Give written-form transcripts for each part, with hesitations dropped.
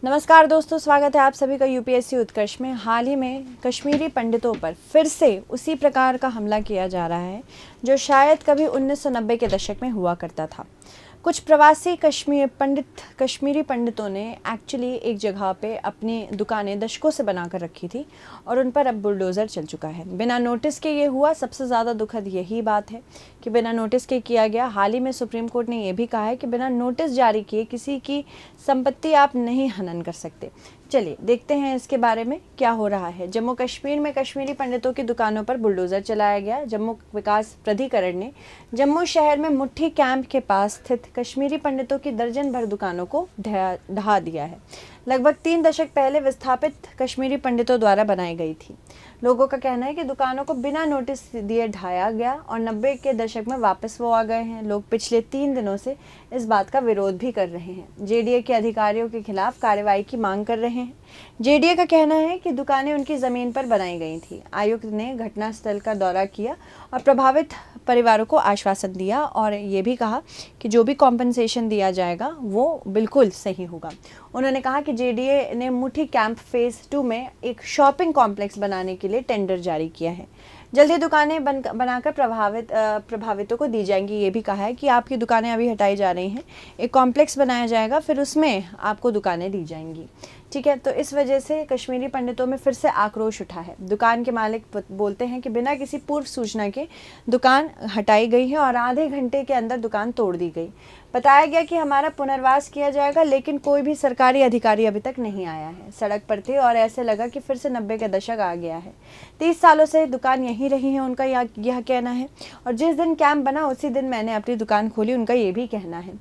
नमस्कार दोस्तों, स्वागत है आप सभी का यूपीएससी उत्कर्ष में। हाल ही में कश्मीरी पंडितों पर फिर से उसी प्रकार का हमला किया जा रहा है जो शायद कभी 1990 के दशक में हुआ करता था। कुछ प्रवासी कश्मीरी पंडितों ने एक्चुअली एक जगह पे अपनी दुकानें दशकों से बनाकर रखी थी और उन पर अब बुलडोज़र चल चुका है। बिना नोटिस के ये हुआ। सबसे ज़्यादा दुखद यही बात है कि बिना नोटिस के किया गया। हाल ही में सुप्रीम कोर्ट ने यह भी कहा है कि बिना नोटिस जारी किए किसी की संपत्ति आप नहीं हनन कर सकते। चलिए देखते हैं इसके बारे में क्या हो रहा है। जम्मू कश्मीर में कश्मीरी पंडितों की दुकानों पर बुलडोज़र चलाया गया। जम्मू विकास प्राधिकरण ने जम्मू शहर में मुट्ठी कैंप के पास स्थित कश्मीरी पंडितों की दर्जन भर दुकानों को ढहा दिया है। लगभग 3 दशक पहले विस्थापित कश्मीरी पंडितों द्वारा बनाई गई थी। लोगों का कहना है कि दुकानों को बिना नोटिस दिए ढाया गया और 90 के दशक में वापस वो आ गए हैं। लोग पिछले 3 दिनों से इस बात का विरोध भी कर रहे हैं। जेडीए के अधिकारियों के खिलाफ कार्रवाई की मांग कर रहे हैं। जेडीए का कहना है कि दुकानें उनकी ज़मीन पर बनाई गई थी। आयुक्त ने घटनास्थल का दौरा किया और प्रभावित परिवारों को आश्वासन दिया और ये भी कहा कि जो भी कॉम्पनसेशन दिया जाएगा वो बिल्कुल सही होगा। उन्होंने कहा कि जेडीए ने मुट्ठी कैंप फेज़ 2 में एक शॉपिंग कॉम्प्लेक्स बनाने के लिए टेंडर जारी किया है। जल्दी दुकानें बनाकर प्रभावितों को दी जाएंगी। ये भी कहा है कि आपकी दुकानें अभी हटाई जा रही हैं, एक कॉम्प्लेक्स बनाया जाएगा, फिर उसमें आपको दुकानें दी जाएंगी। ठीक है, तो इस वजह से कश्मीरी पंडितों में फिर से आक्रोश उठा है। दुकान के मालिक बोलते हैं कि बिना किसी पूर्व सूचना के दुकान हटाई गई है और आधे घंटे के अंदर दुकान तोड़ दी गई। बताया गया कि हमारा पुनर्वास किया जाएगा, लेकिन कोई भी सरकारी अधिकारी अभी तक नहीं आया है। सड़क पर थे और ऐसे लगा कि फिर से 90 का दशक आ गया है। 30 सालों से दुकान यहीं रही है, उनका यह कहना है। और जिस दिन कैंप बना उसी दिन मैंने अपनी दुकान खोली, उनका ये भी कहना है।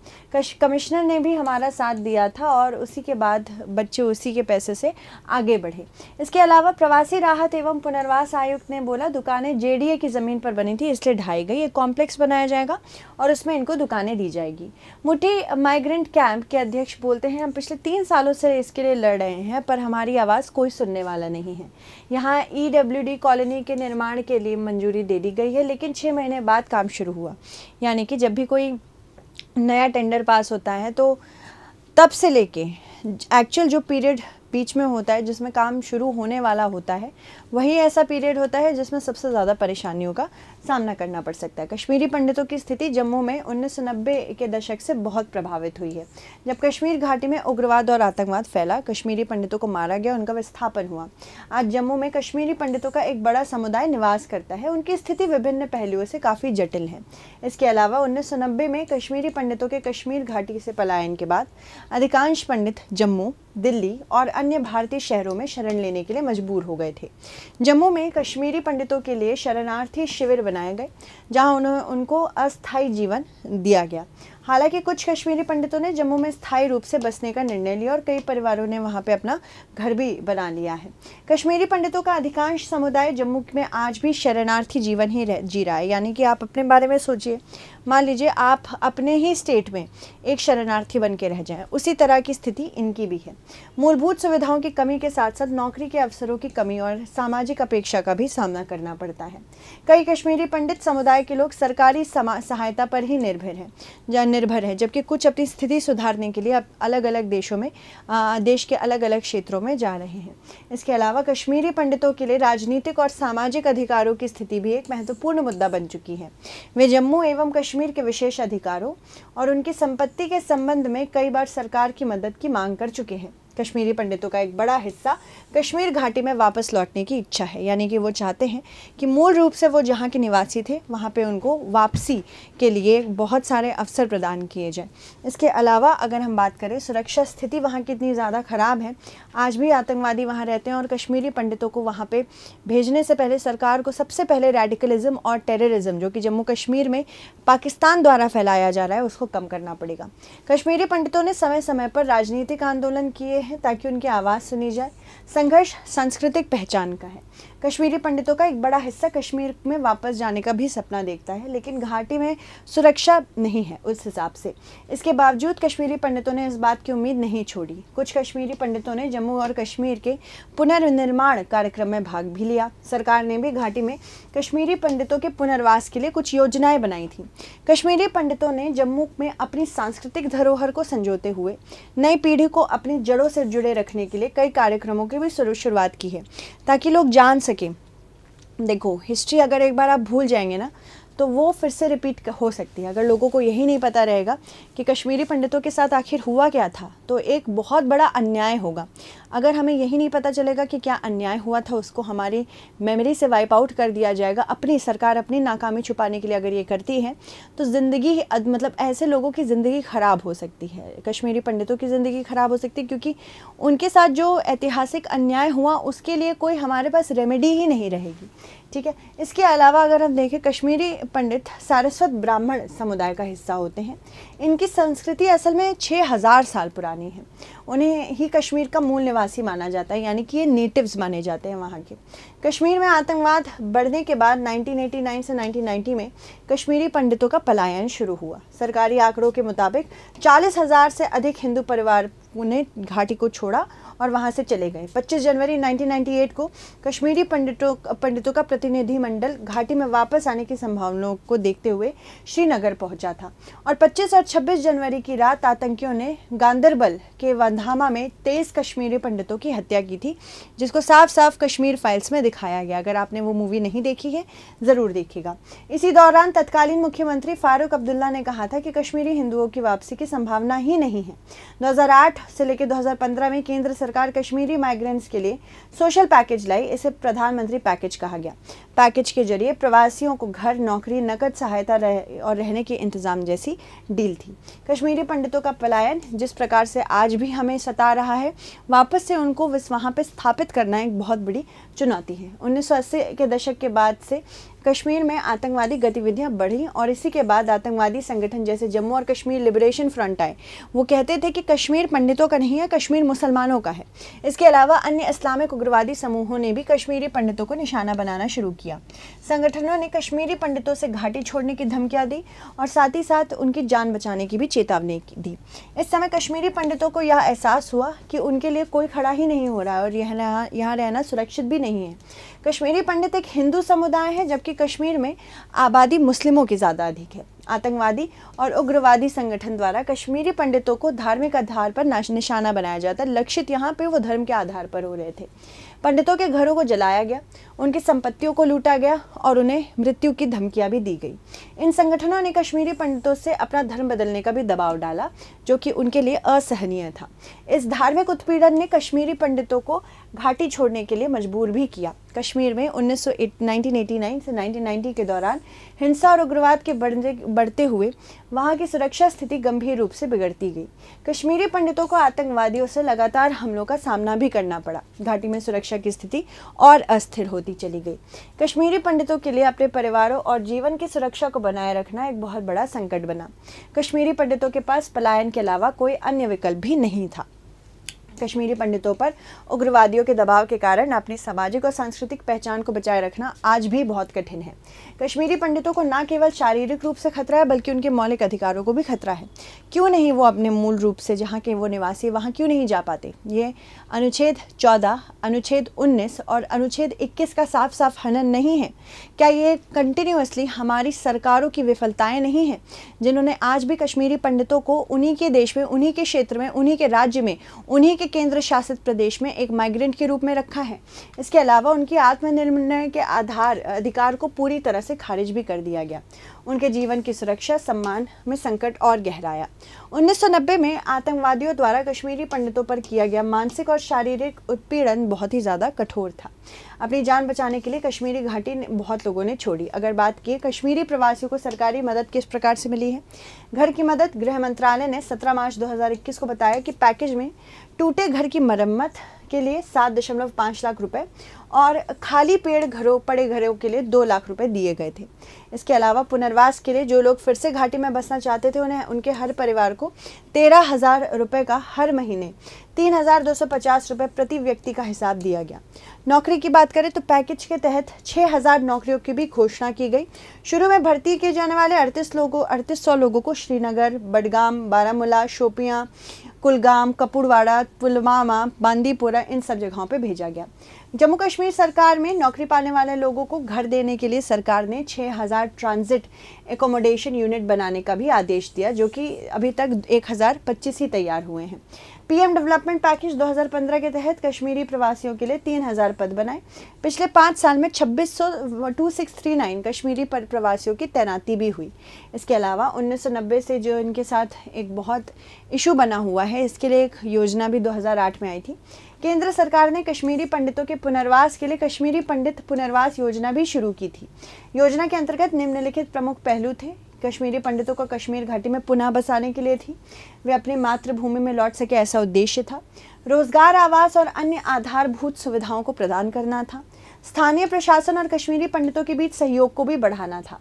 कमिश्नर ने भी हमारा साथ दिया था और उसी के बाद बच्चे उसी के पैसे से आगे बढ़े। इसके अलावा प्रवासी राहत एवं पुनर्वास आयुक्त ने बोला दुकानें जेडीए की ज़मीन पर बनी थी, इसलिए ढाई गई। एक कॉम्प्लेक्स बनाया जाएगा और उसमें इनको दुकानें दी जाएगी। मुट्ठी माइग्रेंट कैंप के अध्यक्ष बोलते हैं हम पिछले 3 सालों से इसके लिए लड़ रहे हैं, पर हमारी आवाज़ कोई सुनने वाला नहीं है। यहाँ ईडब्ल्यूडी कॉलोनी के निर्माण के लिए मंजूरी दे दी गई है, लेकिन 6 महीने बाद काम शुरू हुआ। यानी कि जब भी कोई नया टेंडर पास होता है तो तब से लेके एक्चुअल जो पीरियड बीच में होता है जिसमें काम शुरू होने वाला होता है, वही ऐसा पीरियड होता है जिसमें सबसे ज़्यादा परेशानियों का सामना करना पड़ सकता है। कश्मीरी पंडितों की स्थिति जम्मू में 1990 के दशक से बहुत प्रभावित हुई है। जब कश्मीर घाटी में उग्रवाद और आतंकवाद फैला, कश्मीरी पंडितों को मारा गया, उनका विस्थापन हुआ। आज जम्मू में कश्मीरी पंडितों का एक बड़ा समुदाय निवास करता है। उनकी स्थिति विभिन्न पहलुओं से काफ़ी जटिल है। इसके अलावा 1990 में कश्मीरी पंडितों के कश्मीर घाटी से पलायन के बाद अधिकांश पंडित जम्मू, दिल्ली और अन्य भारतीय शहरों में शरण लेने के लिए मजबूर हो गए थे। जम्मू में कश्मीरी पंडितों के लिए शरणार्थी शिविर बनाए गए, जहां उनको अस्थायी जीवन दिया गया। हालांकि कुछ कश्मीरी पंडितों ने जम्मू में स्थायी रूप से बसने का निर्णय लिया और कई परिवारों ने वहां पे अपना घर भी बना लिया है। कश्मीरी पंडितों का अधिकांश समुदाय जम्मू में आज भी शरणार्थी जीवन ही जी रहा है। यानी कि आप अपने बारे में सोचिए, मान लीजिए आप अपने ही स्टेट में एक शरणार्थी बन के रह जाएं, उसी तरह की स्थिति इनकी भी है। मूलभूत सुविधाओं की कमी के साथ साथ नौकरी के अवसरों की कमी और सामाजिक अपेक्षा का भी सामना करना पड़ता है। कई कश्मीरी पंडित समुदाय के लोग सरकारी सहायता पर ही निर्भर है, जबकि कुछ अपनी स्थिति सुधारने के लिए अलग अलग देशों में देश के अलग अलग क्षेत्रों में जा रहे हैं। इसके अलावा कश्मीरी पंडितों के लिए राजनीतिक और सामाजिक अधिकारों की स्थिति भी एक महत्वपूर्ण मुद्दा बन चुकी है। वे जम्मू एवं कश्मीर के विशेष अधिकारों और उनकी संपत्ति के संबंध में कई बार सरकार की मदद की मांग कर चुके हैं। कश्मीरी पंडितों का एक बड़ा हिस्सा कश्मीर घाटी में वापस लौटने की इच्छा है। यानी कि वो चाहते हैं कि मूल रूप से वो जहाँ के निवासी थे वहाँ पे उनको वापसी के लिए बहुत सारे अवसर प्रदान किए जाएं। इसके अलावा अगर हम बात करें, सुरक्षा स्थिति वहाँ की इतनी ज़्यादा ख़राब है, आज भी आतंकवादी वहाँ रहते हैं और कश्मीरी पंडितों को वहाँ पे भेजने से पहले सरकार को सबसे पहले रेडिकलिज्म और टेररिज्म जो कि जम्मू कश्मीर में पाकिस्तान द्वारा फैलाया जा रहा है उसको कम करना पड़ेगा। कश्मीरी पंडितों ने समय समय पर राजनीतिक आंदोलन किए हैं ताकि उनकी आवाज़ सुनी जाए। संघर्ष सांस्कृतिक पहचान का है। कश्मीरी पंडितों का एक बड़ा हिस्सा कश्मीर में वापस जाने का भी सपना देखता है, लेकिन घाटी में सुरक्षा नहीं है उस हिसाब से। इसके बावजूद कश्मीरी पंडितों ने इस बात की उम्मीद नहीं छोड़ी। कुछ कश्मीरी पंडितों ने जम्मू और कश्मीर के पुनर्निर्माण कार्यक्रम में भाग भी लिया। सरकार ने भी घाटी में कश्मीरी पंडितों के पुनर्वास के लिए कुछ योजनाएं बनाई थी। कश्मीरी पंडितों ने जम्मू में अपनी सांस्कृतिक धरोहर को संजोते हुए नई पीढ़ी को अपनी जड़ों से जुड़े रखने के लिए कई कार्यक्रमों की भी शुरुआत की है, ताकि लोग जान सकें। देखो, हिस्ट्री अगर एक बार आप भूल जाएंगे ना, तो वो फिर से रिपीट हो सकती है। अगर लोगों को यही नहीं पता रहेगा कि कश्मीरी पंडितों के साथ आखिर हुआ क्या था, तो एक बहुत बड़ा अन्याय होगा। अगर हमें यही नहीं पता चलेगा कि क्या अन्याय हुआ था, उसको हमारी मेमोरी से वाइप आउट कर दिया जाएगा। अपनी सरकार अपनी नाकामी छुपाने के लिए अगर ये करती है, तो ज़िंदगी मतलब ऐसे लोगों की ज़िंदगी ख़राब हो सकती है। कश्मीरी पंडितों की ज़िंदगी ख़राब हो सकती है, क्योंकि उनके साथ जो ऐतिहासिक अन्याय हुआ उसके लिए कोई हमारे पास रेमेडी ही नहीं रहेगी। ठीक है। इसके अलावा अगर हम देखें, कश्मीरी पंडित सारस्वत ब्राह्मण समुदाय का हिस्सा होते हैं। इनकी संस्कृति असल में 6000 साल पुरानी है। उन्हें ही कश्मीर का मूल निवासी माना जाता है, यानी कि ये नेटिव्स माने जाते हैं वहाँ के। कश्मीर में आतंकवाद बढ़ने के बाद 1989 से 1990 में कश्मीरी पंडितों का पलायन शुरू हुआ। सरकारी आंकड़ों के मुताबिक 40,000 से अधिक हिंदू परिवार ने घाटी को छोड़ा और वहां से चले गए। 25 जनवरी 1998 को कश्मीरी पंडितों का प्रतिनिधिमंडल घाटी में वापस आने की संभावनाओं को देखते हुए श्रीनगर पहुंचा था, और 25 और 26 जनवरी की रात आतंकियों ने गांदरबल के वंधामा में 23 कश्मीरी पंडितों की हत्या की थी, जिसको साफ साफ कश्मीर फाइल्स में दिखाया गया। अगर आपने वो मूवी नहीं देखी है, ज़रूर देखिएगा। इसी दौरान तत्कालीन मुख्यमंत्री फारूक अब्दुल्ला ने कहा था कि कश्मीरी हिंदुओं की वापसी की संभावना ही नहीं है। 2008 से लेकर 2015 में केंद्र सरकार कश्मीरी माइग्रेंट्स के लिए सोशल पैकेज लाई। इसे प्रधानमंत्री पैकेज कहा गया। पैकेज के जरिए प्रवासियों को घर, नौकरी, नकद सहायता और रहने के इंतजाम जैसी डील थी। कश्मीरी पंडितों का पलायन जिस प्रकार से आज भी हमें सता रहा है, वापस से उनको वहाँ पे स्थापित करना एक बहुत बड़ी चुनौती है। 1980 के दशक के बाद से कश्मीर में आतंकवादी गतिविधियां बढ़ी, और इसी के बाद आतंकवादी संगठन जैसे जम्मू और कश्मीर लिबरेशन फ्रंट आए। वो कहते थे कि कश्मीर पंडितों का नहीं है, कश्मीर मुसलमानों का है। इसके अलावा अन्य इस्लामिक उग्रवादी समूहों ने भी कश्मीरी पंडितों को निशाना बनाना शुरू किया। संगठनों ने कश्मीरी पंडितों से घाटी छोड़ने की धमकियां दी और साथ ही साथ उनकी जान बचाने की भी चेतावनी दी। इस समय कश्मीरी पंडितों को यह एहसास हुआ कि उनके लिए कोई खड़ा ही नहीं हो रहा है और यहाँ रहना सुरक्षित भी नहीं है। कश्मीरी पंडित एक हिंदू समुदाय है, जबकि कश्मीर में आबादी मुस्लिमों की ज़्यादा अधिक है। आतंकवादी और उग्रवादी संगठन द्वारा कश्मीरी पंडितों को धार्मिक आधार पर निशाना बनाया जाता है। लक्षित यहाँ पे वो धर्म के आधार पर हो रहे थे। पंडितों के घरों को जलाया गया, उनकी संपत्तियों को लूटा गया और उन्हें मृत्यु की धमकियां भी दी गई। इन संगठनों ने कश्मीरी पंडितों से अपना धर्म बदलने का भी दबाव डाला, जो कि उनके लिए असहनीय था। इस धार्मिक उत्पीड़न ने कश्मीरी पंडितों को घाटी छोड़ने के लिए मजबूर भी किया। कश्मीर में 1989 से 1990 के दौरान हिंसा और उग्रवाद के बढ़ते हुए वहाँ की सुरक्षा स्थिति गंभीर रूप से बिगड़ती गई। कश्मीरी पंडितों को आतंकवादियों से लगातार हमलों का सामना भी करना पड़ा। घाटी में सुरक्षा की स्थिति और अस्थिर होती चली गई। कश्मीरी पंडितों के लिए अपने परिवारों और जीवन की सुरक्षा को बनाए रखना एक बहुत बड़ा संकट बना। कश्मीरी पंडितों के पास पलायन के अलावा कोई अन्य विकल्प भी नहीं था। कश्मीरी पंडितों पर उग्रवादियों के दबाव के कारण अपनी सामाजिक और सांस्कृतिक पहचान को बचाए रखना आज भी बहुत कठिन है। कश्मीरी पंडितों को न केवल शारीरिक रूप से खतरा है, बल्कि उनके मौलिक अधिकारों को भी खतरा है। क्यों नहीं वो अपने मूल रूप से जहाँ के वो निवासी वहाँ क्यों नहीं जा पाते? ये अनुच्छेद 14, अनुच्छेद 19 और अनुच्छेद 21 का साफ साफ हनन नहीं है? क्या ये कंटिन्यूअसली हमारी सरकारों की विफलताएं नहीं हैं, जिन्होंने आज भी कश्मीरी पंडितों को उन्हीं के देश में, उन्हीं के क्षेत्र में, उन्हीं के राज्य में, उन्हीं के केंद्र शासित प्रदेश में एक माइग्रेंट के रूप में रखा है? इसके अलावा उनकी आत्मनिर्णय के अधिकार को पूरी तरह से खारिज भी कर दिया गया। उनके जीवन की सुरक्षा, सम्मान में संकट और गहराया। 1990 में आतंकवादियों द्वारा कश्मीरी पंडितों पर किया गया मानसिक और शारीरिक उत्पीड़न बहुत ही ज़्यादा कठोर था। अपनी जान बचाने के लिए कश्मीरी घाटी बहुत लोगों ने छोड़ी। अगर बात की कश्मीरी प्रवासियों को सरकारी मदद किस प्रकार से मिली है? घर की मदद। गृह मंत्रालय ने 17 मार्च 2021 को बताया कि पैकेज में टूटे घर की मरम्मत के लिए 7.5 लाख रुपए और खाली पड़े घरों के लिए 2 लाख रुपए दिए गए थे। इसके अलावा पुनर्वास के लिए जो लोग फिर से घाटी में बसना चाहते थे उन्हें उनके हर परिवार को 13,000 रुपये का हर महीने 3,250 रुपये प्रति व्यक्ति का हिसाब दिया गया। नौकरी की बात करें तो पैकेज के तहत 6,000 नौकरियों की भी घोषणा की गई। शुरू में भर्ती किए जाने वाले 3800 लोगों को श्रीनगर, बडगाम, बारामूला, शोपियां, कुलगाम, कपुड़वाड़ा, पुलवामा, बांदीपुरा इन सब जगहों पर भेजा गया। जम्मू कश्मीर सरकार में नौकरी पाने वाले लोगों को घर देने के लिए सरकार ने 6,000 ट्रांजिट एकोमोडेशन यूनिट बनाने का भी आदेश दिया, जो कि अभी तक 1,025 ही तैयार हुए हैं। पीएम डेवलपमेंट पैकेज 2015 के तहत कश्मीरी प्रवासियों के लिए 3,000 पद बनाए। पिछले 5 साल में 2639 कश्मीरी प्रवासियों की तैनाती भी हुई। इसके अलावा 1990 से जो इनके साथ एक बहुत इशू बना हुआ है, इसके लिए एक योजना भी 2008 में आई थी। केंद्र सरकार ने कश्मीरी पंडितों के पुनर्वास के लिए कश्मीरी पंडित पुनर्वास योजना भी शुरू की थी। योजना के अंतर्गत निम्नलिखित प्रमुख पहलू थे। कश्मीरी पंडितों को कश्मीर घाटी में पुनः बसाने के लिए थी, वे अपनी मातृभूमि में लौट सके ऐसा उद्देश्य था। रोजगार, आवास और अन्य आधारभूत सुविधाओं को प्रदान करना था। स्थानीय प्रशासन और कश्मीरी पंडितों के बीच सहयोग को भी बढ़ाना था।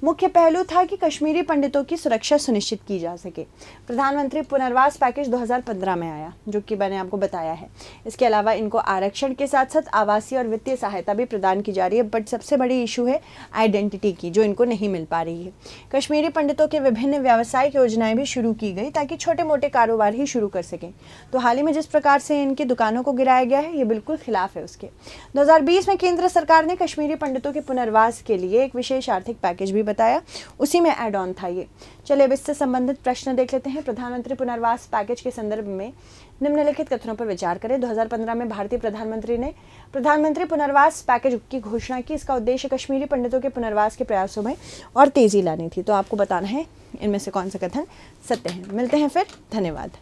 मुख्य पहलू था कि कश्मीरी पंडितों की सुरक्षा सुनिश्चित की जा सके। प्रधानमंत्री पुनर्वास पैकेज 2015 में आया, जो कि मैंने आपको बताया है। इसके अलावा इनको आरक्षण के साथ साथ आवासीय और वित्तीय सहायता भी प्रदान की जा रही है, बट सबसे बड़ी इशू है आइडेंटिटी की, जो इनको नहीं मिल पा रही है। कश्मीरी पंडितों के विभिन्न व्यावसायिक योजनाएं भी शुरू की गई ताकि छोटे मोटे कारोबार ही शुरू कर सकें। तो हाल ही में जिस प्रकार से इनकी दुकानों को गिराया गया है, ये बिल्कुल खिलाफ है उसके। 2020 में केंद्र सरकार ने कश्मीरी पंडितों के पुनर्वास के लिए एक विशेष आर्थिक पैकेज भी बताया, उसी में ऐड ऑन था ये। चलिए अब इससे संबंधित प्रश्न देख लेते हैं। प्रधानमंत्री पुनर्वास पैकेज के संदर्भ में निम्नलिखित कथनों पर विचार करें। 2015 में भारतीय प्रधानमंत्री ने प्रधानमंत्री पुनर्वास पैकेज की घोषणा की। इसका उद्देश्य कश्मीरी पंडितों के पुनर्वास के प्रयासों में और तेजी लानी थी। तो आपको बताना है इनमें से कौन सा कथन सत्य है। मिलते हैं फिर, धन्यवाद।